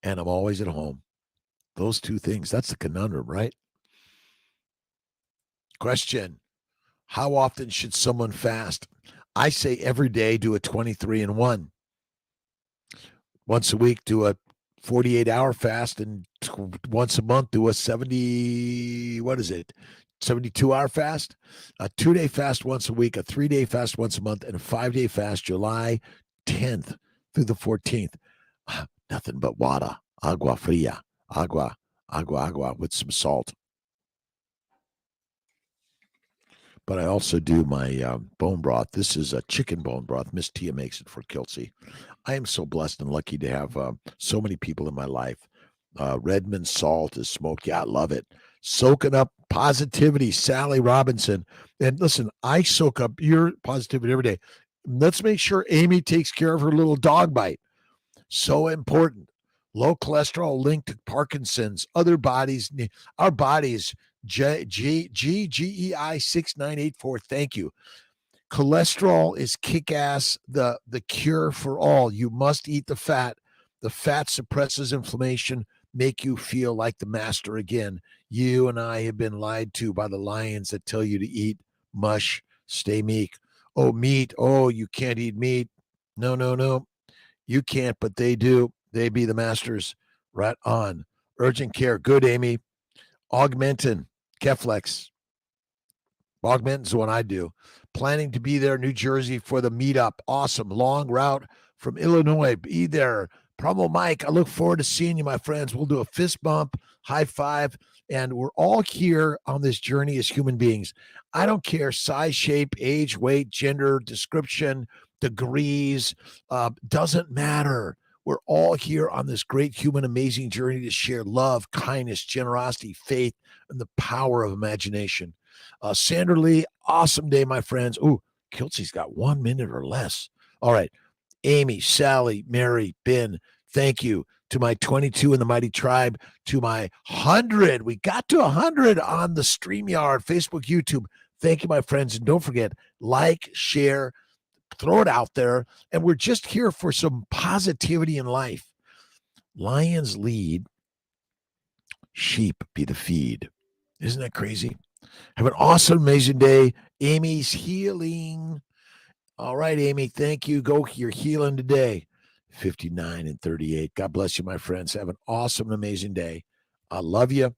[SPEAKER 2] and I'm always at home. Those two things, that's the conundrum, right? Question: how often should someone fast? I say every day do a 23-1. Once a week, do a 48-hour fast, and once a month, do a 72-hour fast, a 2-day fast once a week, a 3-day fast once a month, and a 5-day fast July 10th through the 14th. Nothing but water, agua fria, agua with some salt. But I also do my bone broth. This is a chicken bone broth. Miss Tia makes it for Kiltzy. I am so blessed and lucky to have so many people in my life. Redmond salt is smoked. Yeah, I love it. Soaking up positivity, Sally Robinson. And listen, I soak up your positivity every day. Let's make sure Amy takes care of her little dog bite. So important. Low cholesterol linked to Parkinson's, other bodies, our bodies, GEI 6984. Thank you. Cholesterol is kick-ass, the cure for all. You must eat the fat. The fat suppresses inflammation, make you feel like the master again. You and I have been lied to by the lions that tell you to eat mush, stay meek. Oh, meat. Oh, you can't eat meat. No. You can't, but they do. They be the masters. Right on. Urgent care. Good, Amy. Augmentin. Keflex. Augmentin's the one I do. Planning to be there, New Jersey, for the meetup. Awesome. Long route from Illinois. Be there. Promo Mike, I look forward to seeing you, my friends. We'll do a fist bump, high five, and we're all here on this journey as human beings. I don't care size, shape, age, weight, gender, description, degrees, doesn't matter. We're all here on this great human amazing journey to share love, kindness, generosity, faith, and the power of imagination. Sandra Lee, awesome day, my friends. Ooh, Kiltzy's got 1 minute or less. All right. Amy, Sally, Mary, Ben, thank you. To my 22 in the Mighty Tribe, to my 100. We got to 100 on the StreamYard, Facebook, YouTube. Thank you, my friends. And don't forget, like, share, throw it out there. And we're just here for some positivity in life. Lions lead, sheep be the feed. Isn't that crazy? Have an awesome, amazing day. Amy's healing. All right, Amy, thank you. Go, you're healing today. 59 and 38. God bless you, my friends. Have an awesome, amazing day. I love you.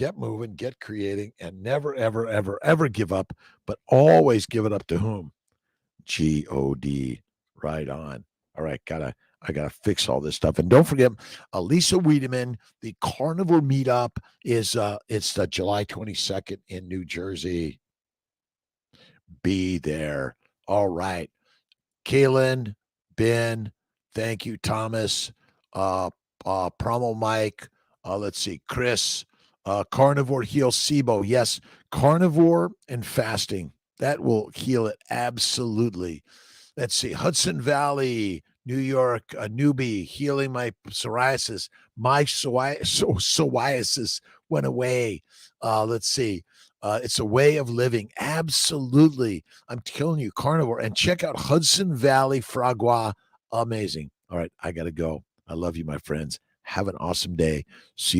[SPEAKER 2] get moving, get creating, and never, ever, ever, ever give up, but always give it up to whom? God. Right on. All right, I gotta fix all this stuff. And don't forget, Lisa Wiedemann, the Carnivore Meetup is it's the July 22nd in New Jersey. Be there. All right. Kaylin, Ben, thank you, Thomas, Promo Mike, let's see, Chris, Carnivore Heal SIBO. Yes, carnivore and fasting. That will heal it absolutely. Let's see, Hudson Valley, New York, a newbie, healing my psoriasis. My psoriasis went away. Let's see. It's a way of living. Absolutely. I'm telling you, carnivore. And check out Hudson Valley Fragua. Amazing. All right, I got to go. I love you, my friends. Have an awesome day. See you tomorrow.